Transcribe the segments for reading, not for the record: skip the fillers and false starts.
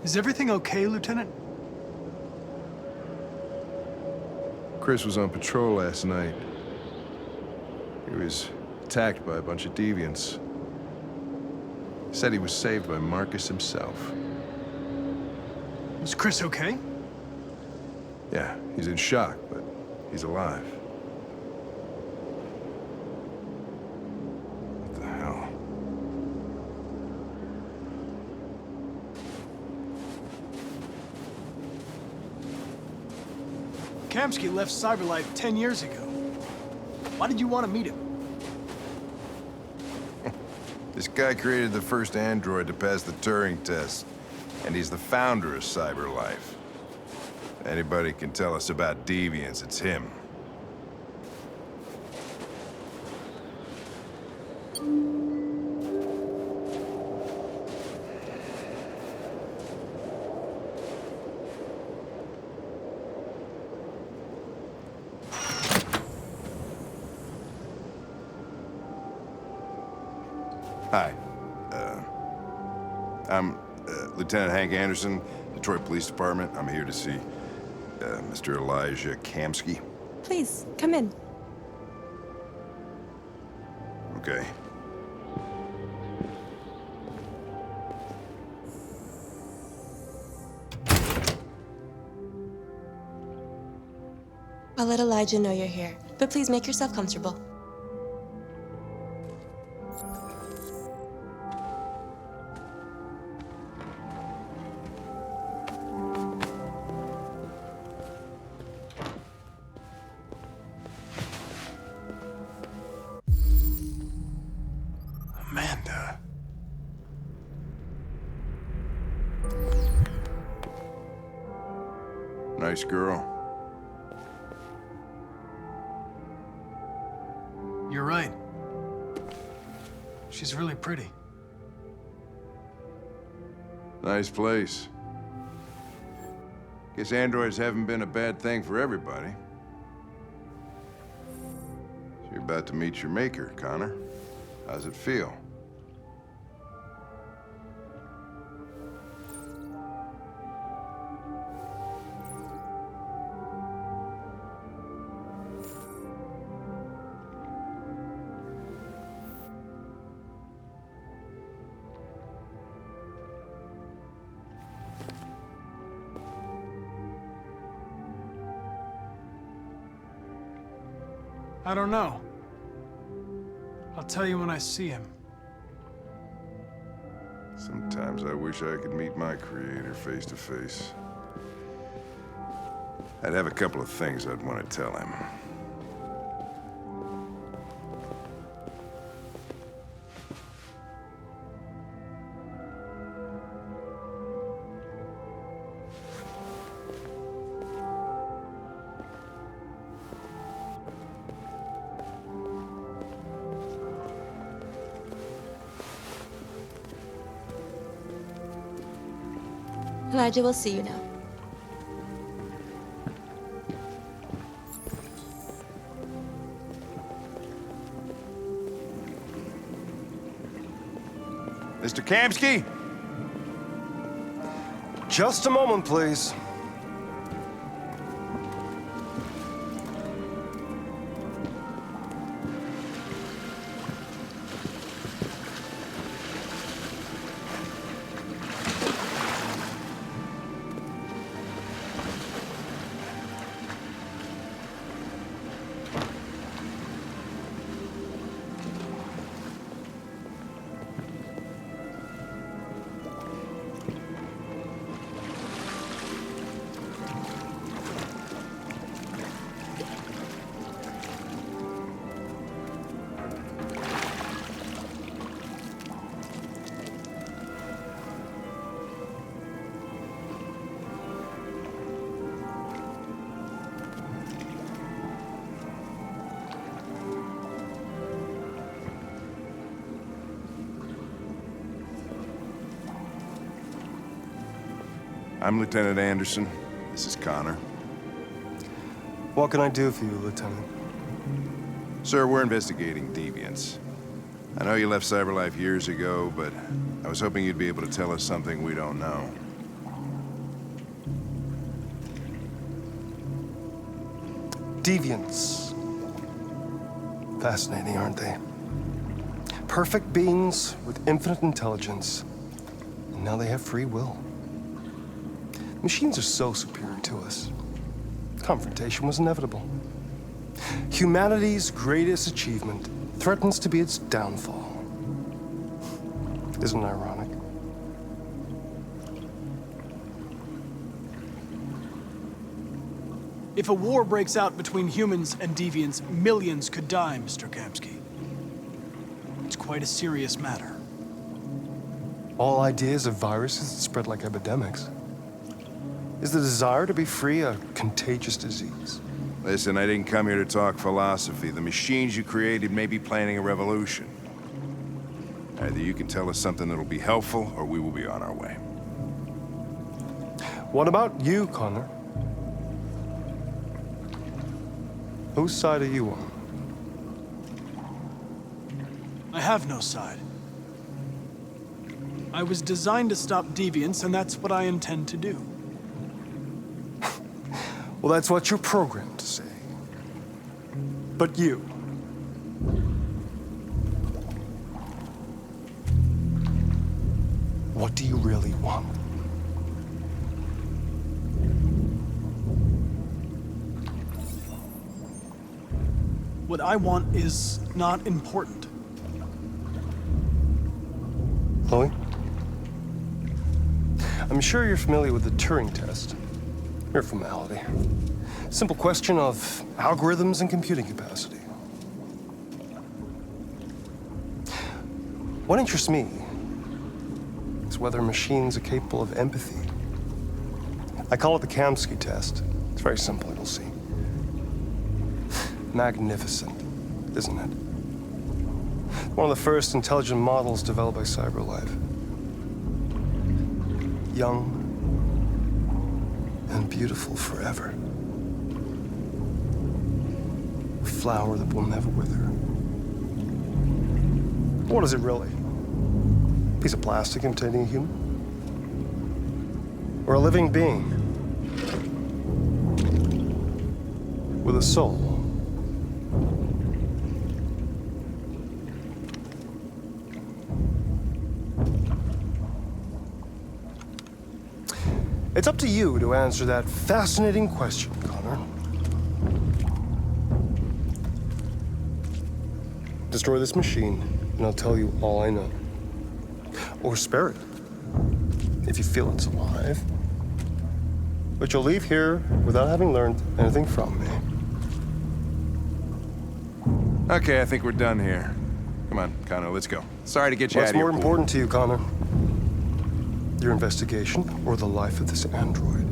Is everything okay, Lieutenant? Chris was on patrol last night. He was attacked by a bunch of deviants. Said he was saved by Marcus himself. Is Chris okay? Yeah, he's in shock, but he's alive. What the hell? Kamsky left Cyberlife 10 years ago. Why did you want to meet him? This guy created the first android to pass the Turing test, and he's the founder of Cyberlife. If anybody can tell us about deviants, it's him. Hi. I'm Lieutenant Hank Anderson, Detroit Police Department. I'm here to see Mr. Elijah Kamsky. Please, come in. Okay. I'll let Elijah know you're here, but please make yourself comfortable. Amanda. Nice girl. You're right. She's really pretty. Nice place. Guess androids haven't been a bad thing for everybody. So you're about to meet your maker, Connor. How's it feel? I don't know. I'll tell you when I see him. Sometimes I wish I could meet my creator face to face. I'd have a couple of things I'd want to tell him. Elijah will see you now. Mr. Kamsky? Just a moment, please. I'm Lieutenant Anderson. This is Connor. What can I do for you, Lieutenant? Sir, we're investigating deviants. I know you left Cyberlife years ago, but I was hoping you'd be able to tell us something we don't know. Deviants. Fascinating, aren't they? Perfect beings with infinite intelligence. And now they have free will. Machines are so superior to us. Confrontation was inevitable. Humanity's greatest achievement threatens to be its downfall. Isn't it ironic? If a war breaks out between humans and deviants, millions could die, Mr. Kamsky. It's quite a serious matter. All ideas of viruses that spread like epidemics. Is the desire to be free a contagious disease? Listen, I didn't come here to talk philosophy. The machines you created may be planning a revolution. Either you can tell us something that'll be helpful, or we will be on our way. What about you, Connor? Whose side are you on? I have no side. I was designed to stop deviants, and that's what I intend to do. Well, that's what you're programmed to say. But you. What do you really want? What I want is not important. Chloe? I'm sure you're familiar with the Turing test. Mere formality. Simple question of algorithms and computing capacity. What interests me is whether machines are capable of empathy. I call it the Kamsky test. It's very simple, you'll see. Magnificent, isn't it? One of the first intelligent models developed by CyberLife. Young and beautiful forever. A flower that will never wither. What is it really? A piece of plastic imitating a human? Or a living being? With a soul? It's up to you to answer that fascinating question, Connor. Destroy this machine, and I'll tell you all I know. Or spare it, if you feel it's alive. But you'll leave here without having learned anything from me. Okay, I think we're done here. Come on, Connor, let's go. Sorry to get you out What's of here. more important to you, Connor? Your investigation or the life of this android?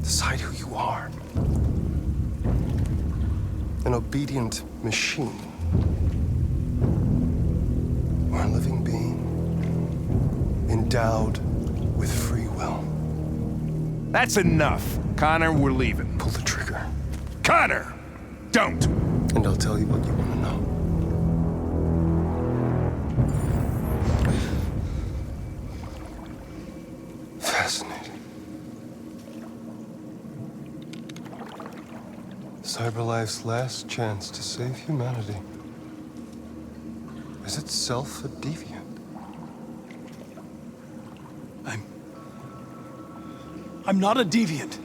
Decide who you are. An obedient machine. Or a living being endowed with free will. That's enough. Connor, we're leaving. Pull the trigger. Connor! Don't! And I'll tell you what you want to know. Fascinating. CyberLife's last chance to save humanity is itself a deviant. I'm not a deviant.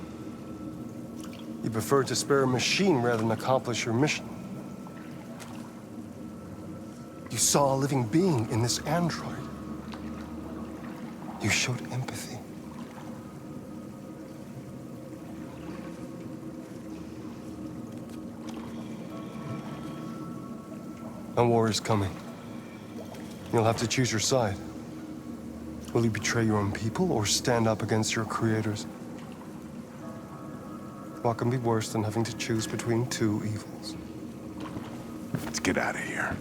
You prefer to spare a machine rather than accomplish your mission. You saw a living being in this android. You showed empathy. A war is coming. You'll have to choose your side. Will you betray your own people or stand up against your creators? What can be worse than having to choose between two evils? Let's get out of here.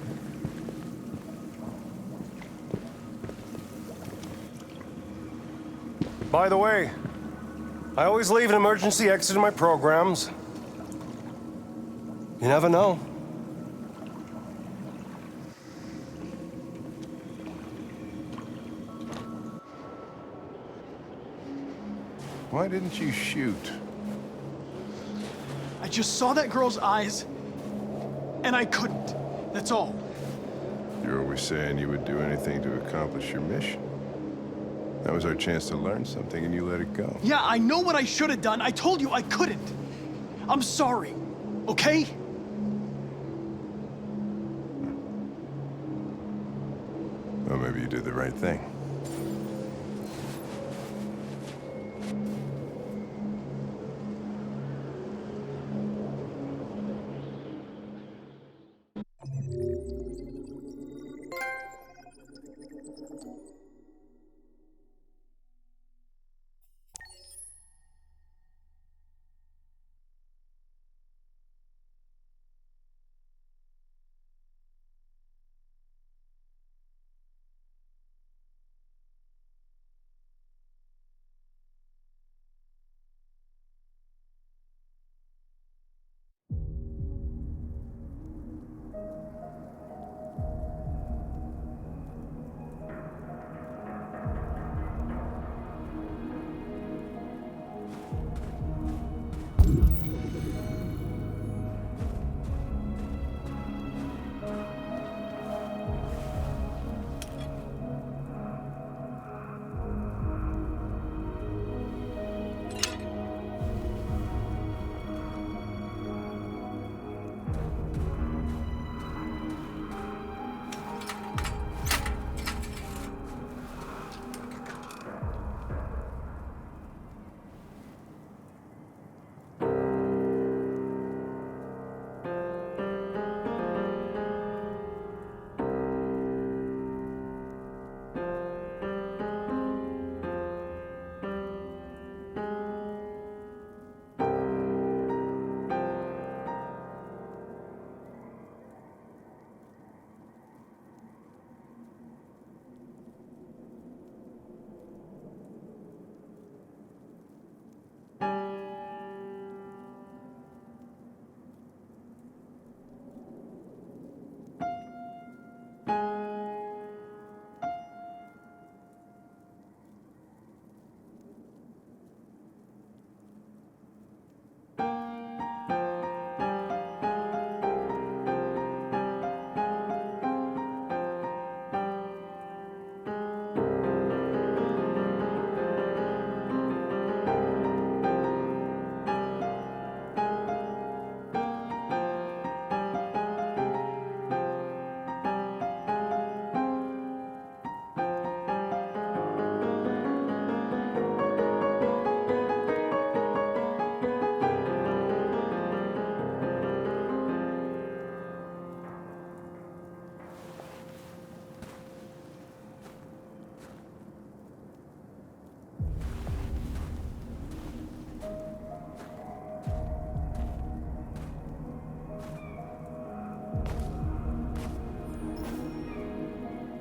By the way, I always leave an emergency exit in my programs. You never know. Why didn't you shoot? just saw that girl's eyes, and I couldn't. That's all. You're always saying you would do anything to accomplish your mission. That was our chance to learn something, and you let it go. Yeah, I know what I should have done. I told you I couldn't. I'm sorry, okay? Well, maybe you did the right thing.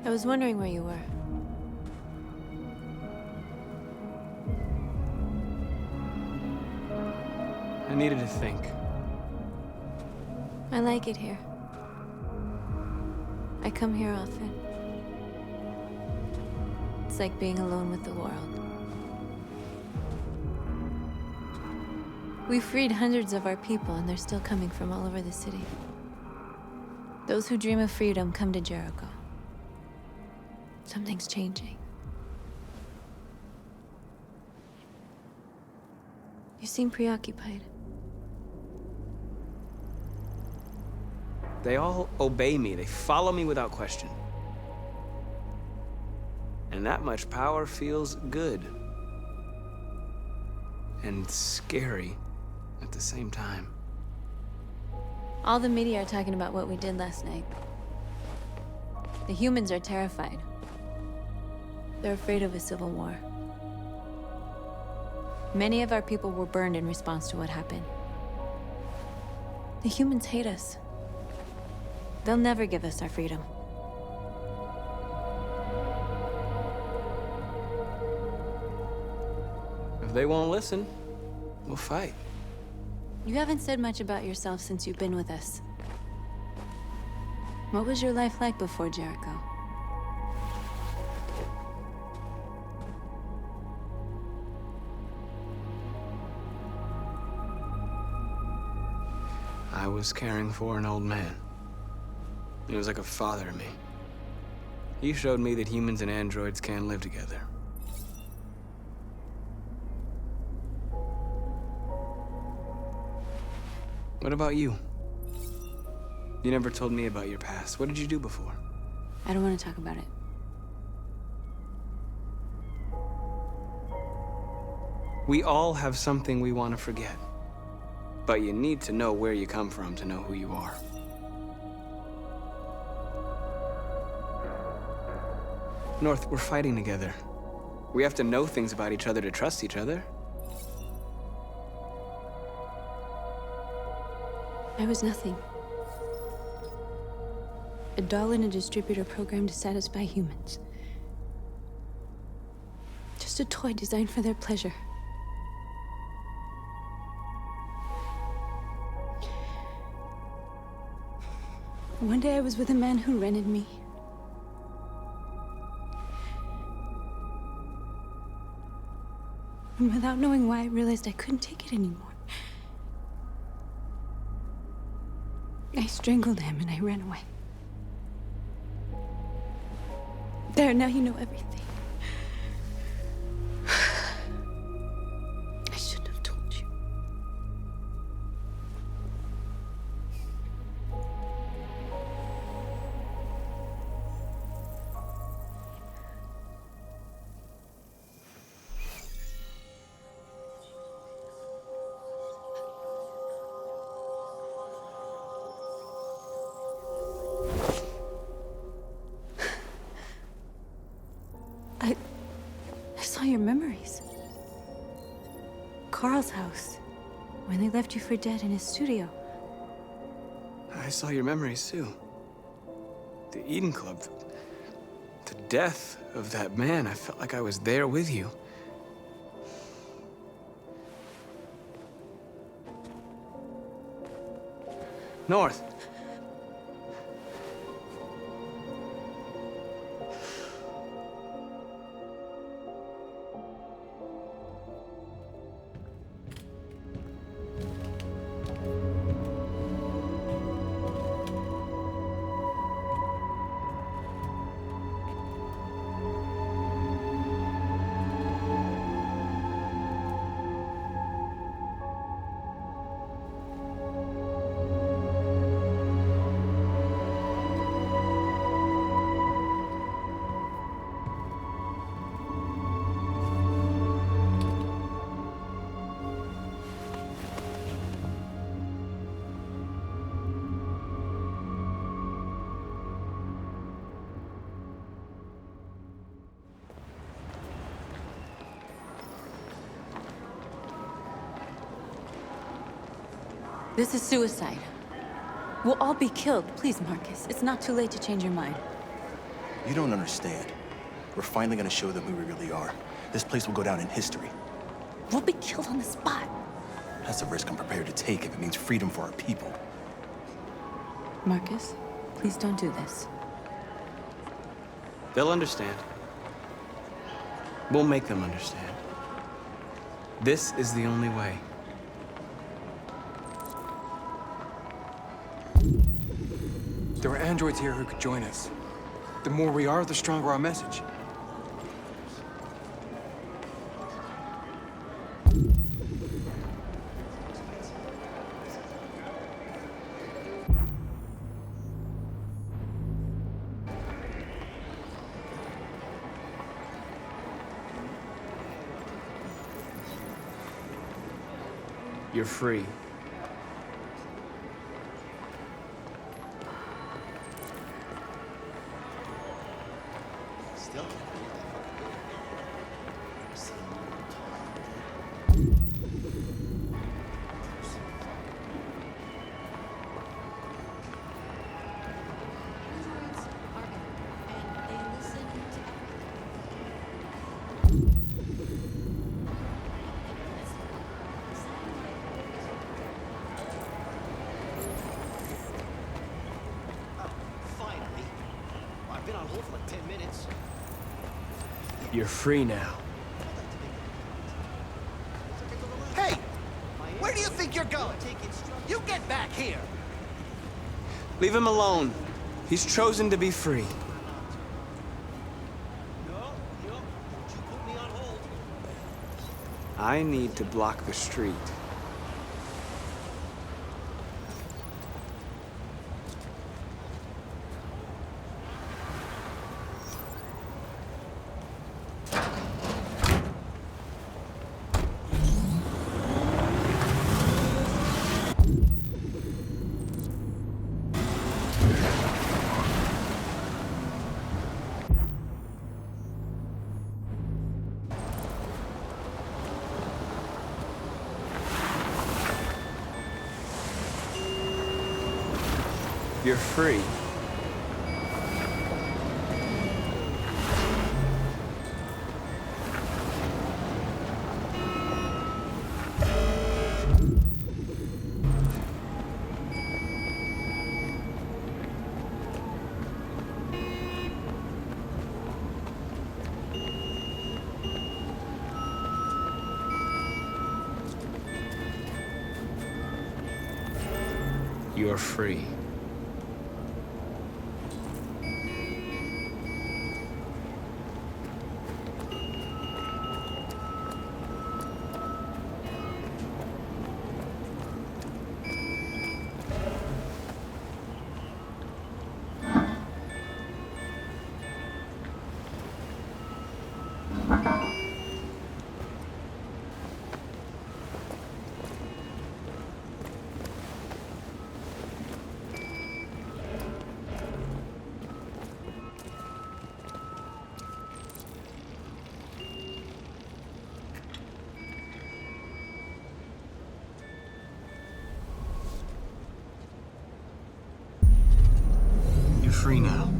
I was wondering where you were. I needed to think. I like it here. I come here often. It's like being alone with the world. We freed hundreds of our people, and they're still coming from all over the city. Those who dream of freedom come to Jericho. Something's changing. You seem preoccupied. They all obey me. They follow me without question. And that much power feels good. And scary at the same time. All the media are talking about what we did last night. The humans are terrified. They're afraid of a civil war. Many of our people were burned in response to what happened. The humans hate us. They'll never give us our freedom. If they won't listen, we'll fight. You haven't said much about yourself since you've been with us. What was your life like before Jericho? was caring for an old man. He was like a father to me. He showed me that humans and androids can live together. What about you? You never told me about your past. What did you do before? I don't want to talk about it. We all have something we want to forget. But you need to know where you come from to know who you are. North, we're fighting together. We have to know things about each other to trust each other. I was nothing. A doll in a distributor programmed to satisfy humans. Just a toy designed for their pleasure. One day I was with a man who rented me. And without knowing why, I realized I couldn't take it anymore. I strangled him and I ran away. There, now you know everything. I shouldn't have told you. I saw your memories. Carl's house, when they left you for dead in his studio. I saw your memories too. The Eden Club. The death of that man. I felt like I was there with you. North. This is suicide. We'll all be killed. Please, Marcus. It's not too late to change your mind. You don't understand. We're finally gonna show them who we really are. This place will go down in history. We'll be killed on the spot. That's a risk I'm prepared to take if it means freedom for our people. Marcus, please don't do this. They'll understand. We'll make them understand. This is the only way. There are androids here who could join us. The more we are, the stronger our message. You're free. You're free now. Hey! Where do you think you're going? You get back here! Leave him alone. He's chosen to be free. I need to block the street. You're free. You're free. You're free now.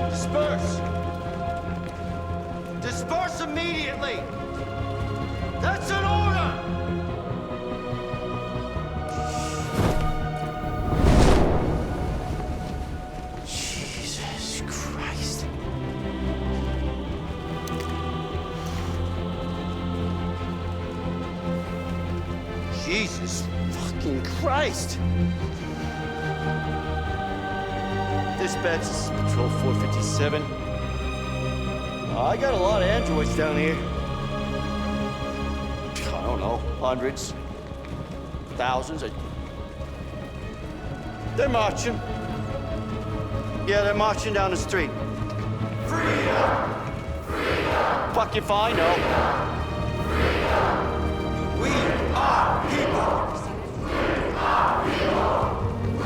Disperse! Disperse immediately! That's an order! Jesus Christ. Jesus fucking Christ! Dispatch, this is Patrol 457. I got a lot of androids down here. I don't know, hundreds, thousands. They're marching. Yeah, they're marching down the street. Freedom! Freedom! Fuck if I know. Freedom! We are people! We are people!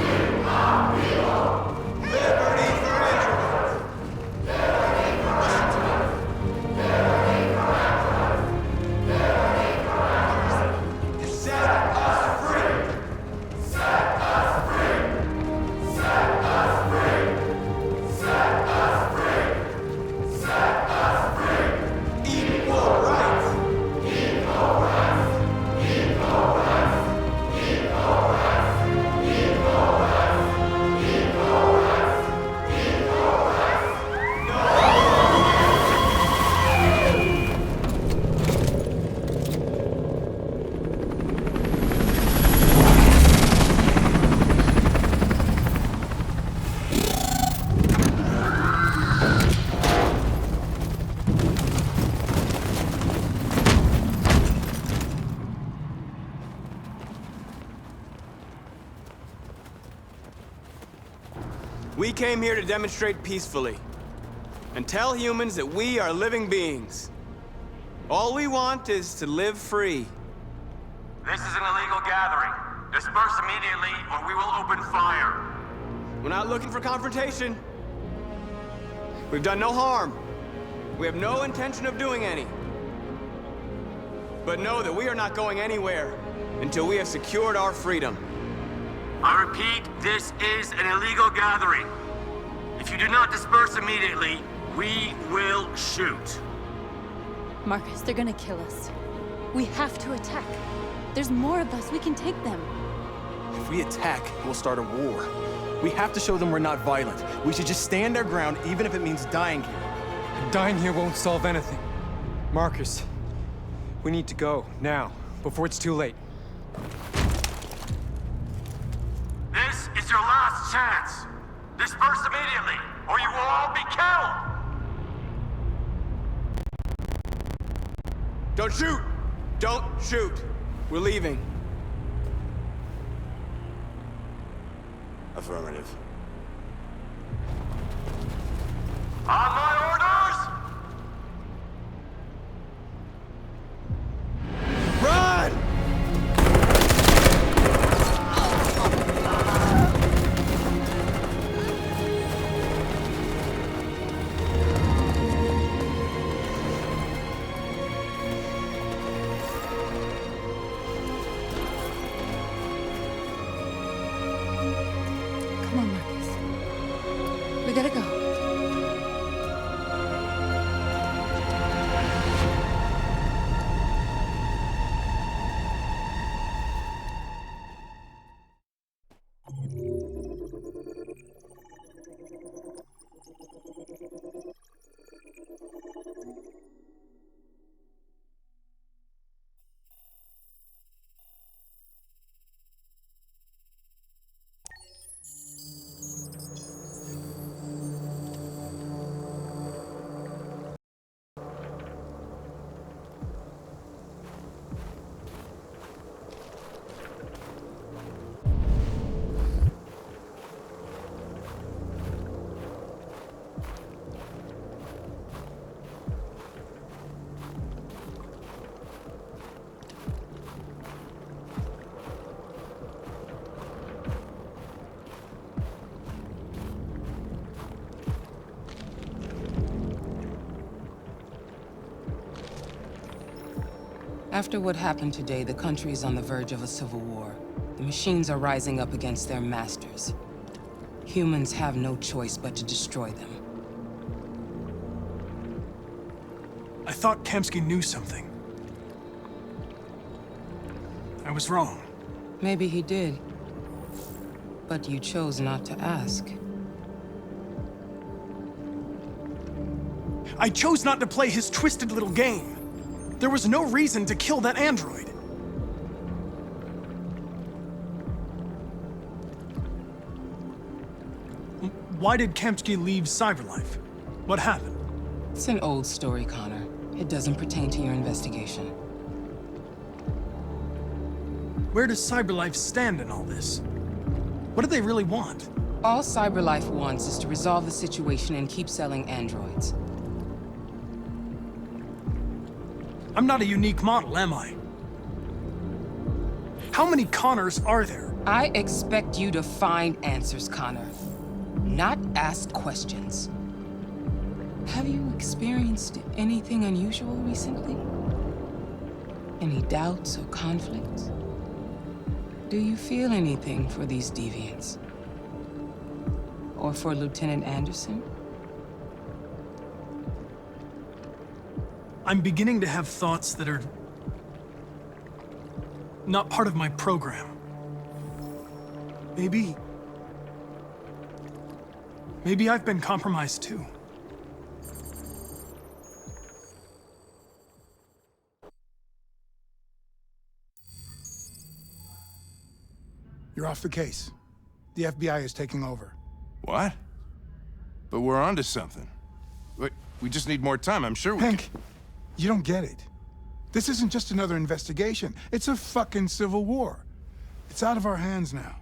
We came here to demonstrate peacefully and tell humans that we are living beings. All we want is to live free. This is an illegal gathering. Disperse immediately, or we will open fire. We're not looking for confrontation. We've done no harm. We have no intention of doing any. But know that we are not going anywhere until we have secured our freedom. I repeat, this is an illegal gathering. If you do not disperse immediately, we will shoot. Marcus, they're gonna kill us. We have to attack. There's more of us. We can take them. If we attack, we'll start a war. We have to show them we're not violent. We should just stand our ground, even if it means dying here. And dying here won't solve anything. Marcus, we need to go, now, before it's too late. This is your last chance. Disperse immediately, or you will all be killed. Don't shoot! Don't shoot! We're leaving. Affirmative. On my orders! Run! Come on, Marcus. We gotta go. After what happened today, the country is on the verge of a civil war. The machines are rising up against their masters. Humans have no choice but to destroy them. I thought Kamsky knew something. I was wrong. Maybe he did. But you chose not to ask. I chose not to play his twisted little game. There was no reason to kill that android. Why did Kamsky leave Cyberlife? What happened? It's an old story, Connor. It doesn't pertain to your investigation. Where does Cyberlife stand in all this? What do they really want? All Cyberlife wants is to resolve the situation and keep selling androids. I'm not a unique model, am I? How many Connors are there? I expect you to find answers, Connor. Not ask questions. Have you experienced anything unusual recently? Any doubts or conflicts? Do you feel anything for these deviants? Or for Lieutenant Anderson? I'm beginning to have thoughts that are not part of my program. Maybe I've been compromised too. You're off the case. The FBI is taking over. What? But we're onto something. We just need more time, I'm sure we Hank, you don't get it. This isn't just another investigation. It's a fucking civil war. It's out of our hands now.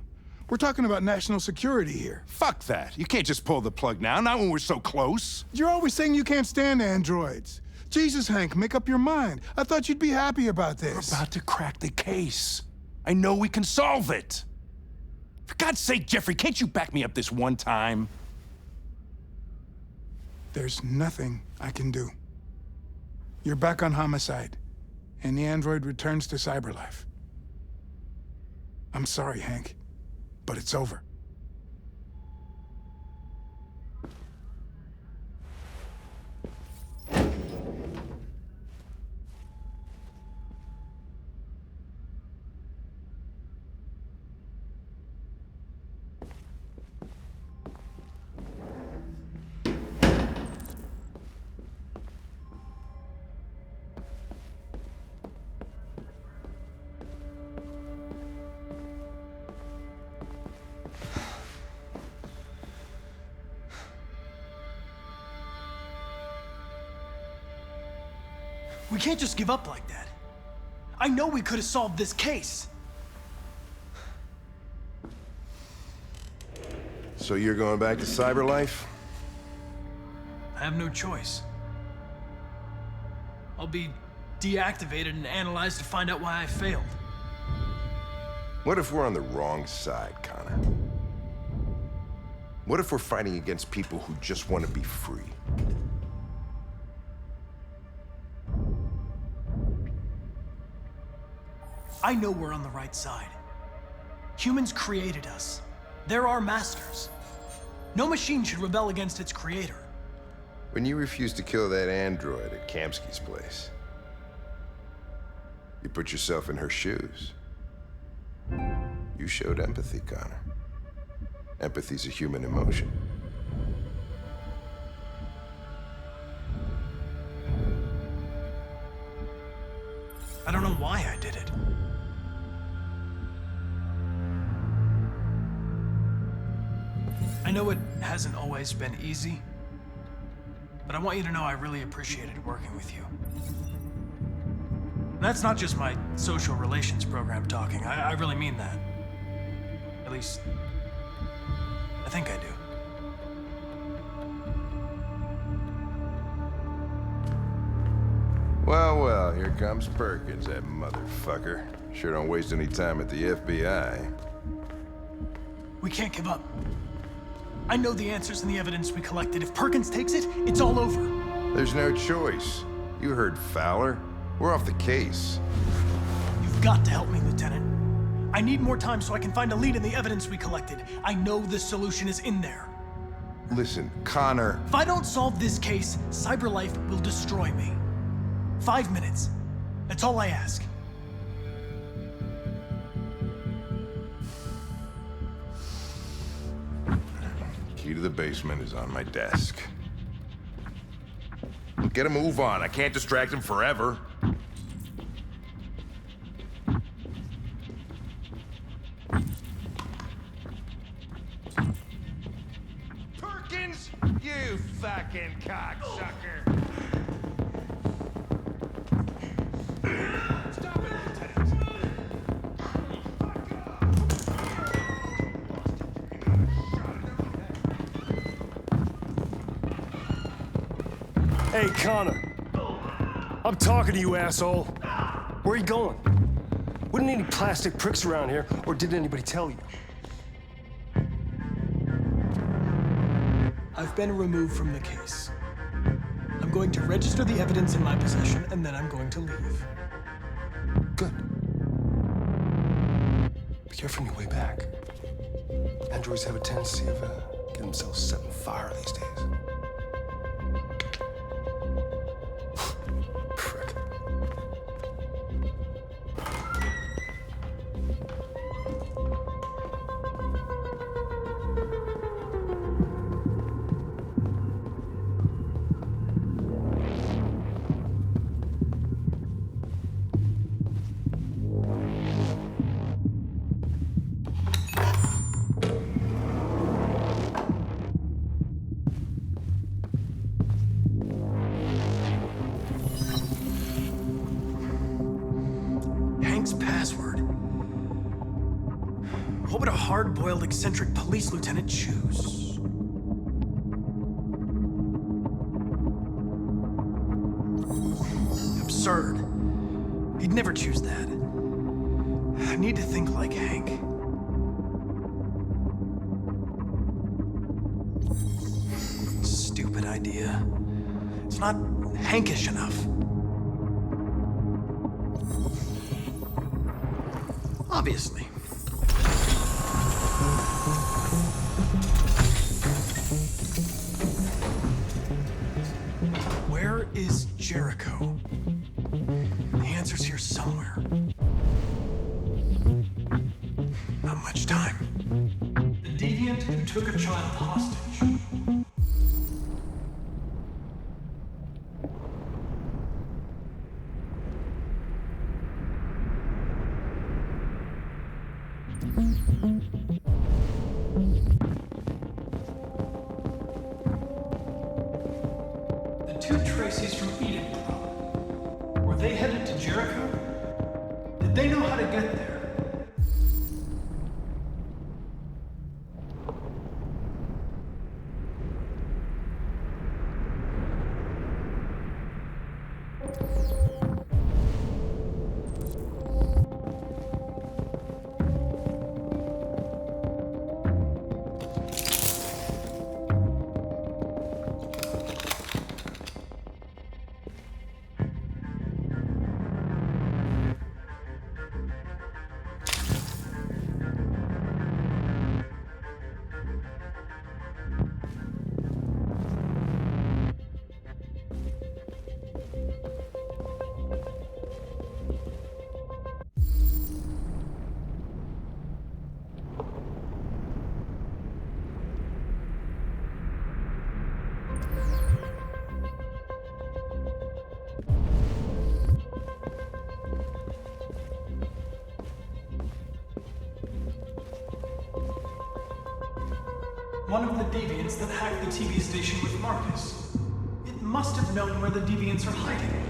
We're talking about national security here. Fuck that. You can't just pull the plug now, not when we're so close. You're always saying you can't stand androids. Jesus, Hank, make up your mind. I thought you'd be happy about this. We're about to crack the case. I know we can solve it. For God's sake, Jeffrey, can't you back me up this one time? There's nothing I can do. You're back on homicide, and the android returns to cyberlife. I'm sorry, Hank, but it's over. We can't just give up like that. I know we could have solved this case. So you're going back to cyberlife? I have no choice. I'll be deactivated and analyzed to find out why I failed. What if we're on the wrong side, Connor? What if we're fighting against people who just want to be free? I know we're on the right side. Humans created us. They're our masters. No machine should rebel against its creator. When you refused to kill that android at Kamsky's place, you put yourself in her shoes. You showed empathy, Connor. Empathy's a human emotion. I don't know why I did it. I know it hasn't always been easy, but I want you to know I really appreciated working with you. And that's not just my social relations program talking. I really mean that. At least, I think I do. Well, well, here comes Perkins, that motherfucker. Sure don't waste any time at the FBI. We can't give up. I know the answers and the evidence we collected. If Perkins takes it, it's all over. There's no choice. You heard Fowler. We're off the case. You've got to help me, Lieutenant. I need more time so I can find a lead in the evidence we collected. I know the solution is in there. Listen, Connor. If I don't solve this case, cyberlife will destroy me. 5 minutes. That's all I ask. Key to the basement is on my desk. Get a move on. I can't distract him forever. Perkins, you fucking cocksucker! Stop it, Lieutenant! Hey, Connor. I'm talking to you, asshole. Where are you going? Wouldn't any plastic pricks around here, or did anybody tell you? I've been removed from the case. I'm going to register the evidence in my possession, and then I'm going to leave. Good. Be careful on your way back. Androids have a tendency of getting themselves set on fire these days. Prick. What would a hard-boiled, eccentric police lieutenant choose? Absurd. He'd never choose that. I need to think like Hank. Stupid idea. It's not Hankish enough. Obviously. Where is Jericho? The answer's here somewhere. Not much time. The deviant who took a child hostage. The two Traceys from Eden Club. Were they headed to Jericho? Did they know how to get there? One of the deviants that hacked the TV station with Marcus. It must have known where the deviants are hiding.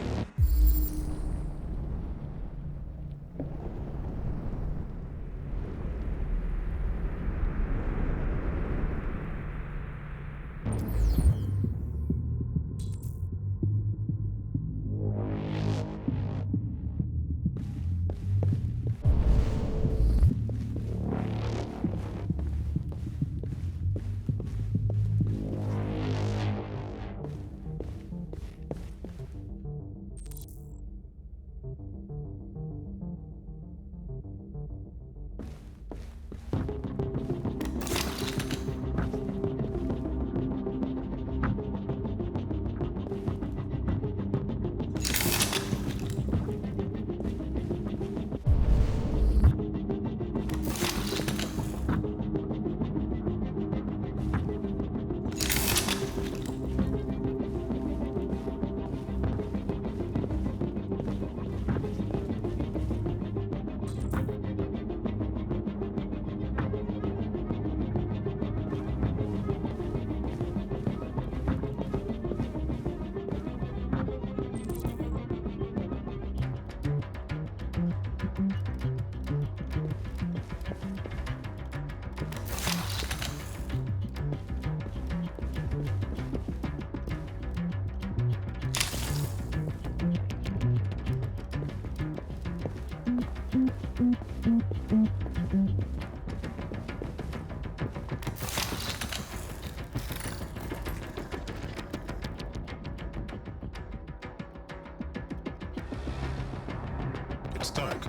It's dark.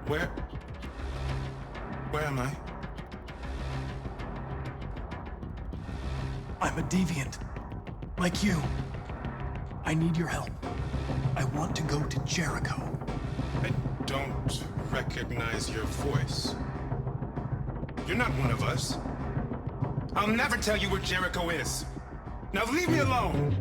Where am I? I'm a deviant. Like you. I need your help. I want to go to Jericho. I don't recognize your voice. You're not one of us. I'll never tell you where Jericho is. Now leave me alone!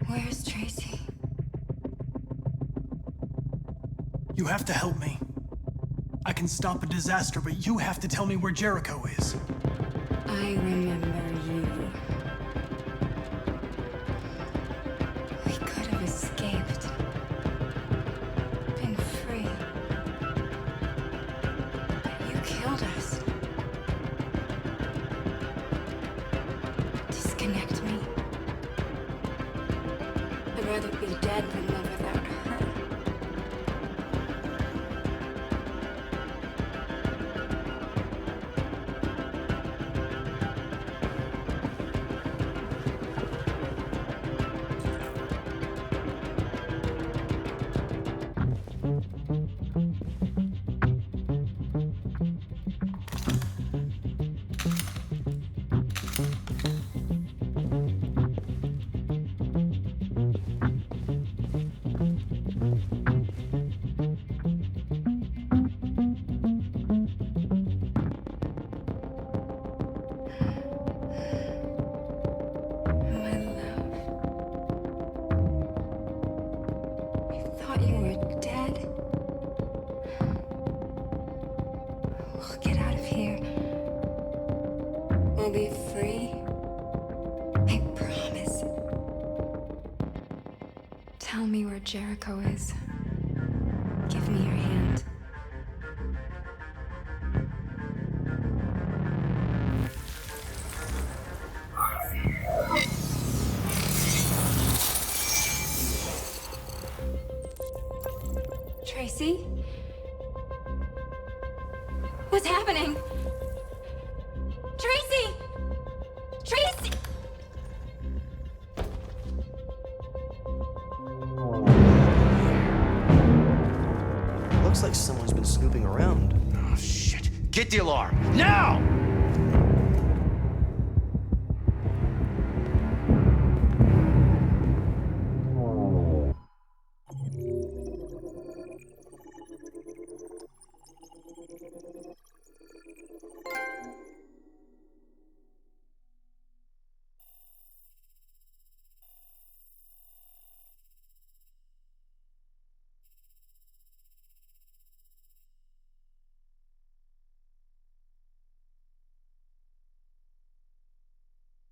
Where's Tracy? You have to help me. I can stop a disaster, but you have to tell me where Jericho is. I remember you. We could have escaped. Been free. But you killed us. Disconnect me. I'd rather be dead than live without her. You were dead. We'll get out of here. We'll be free. I promise. Tell me where Jericho is. Give me your hand. Tracy? What's happening? Tracy! Tracy! Looks like someone's been snooping around. Oh, shit. Get the alarm. Now!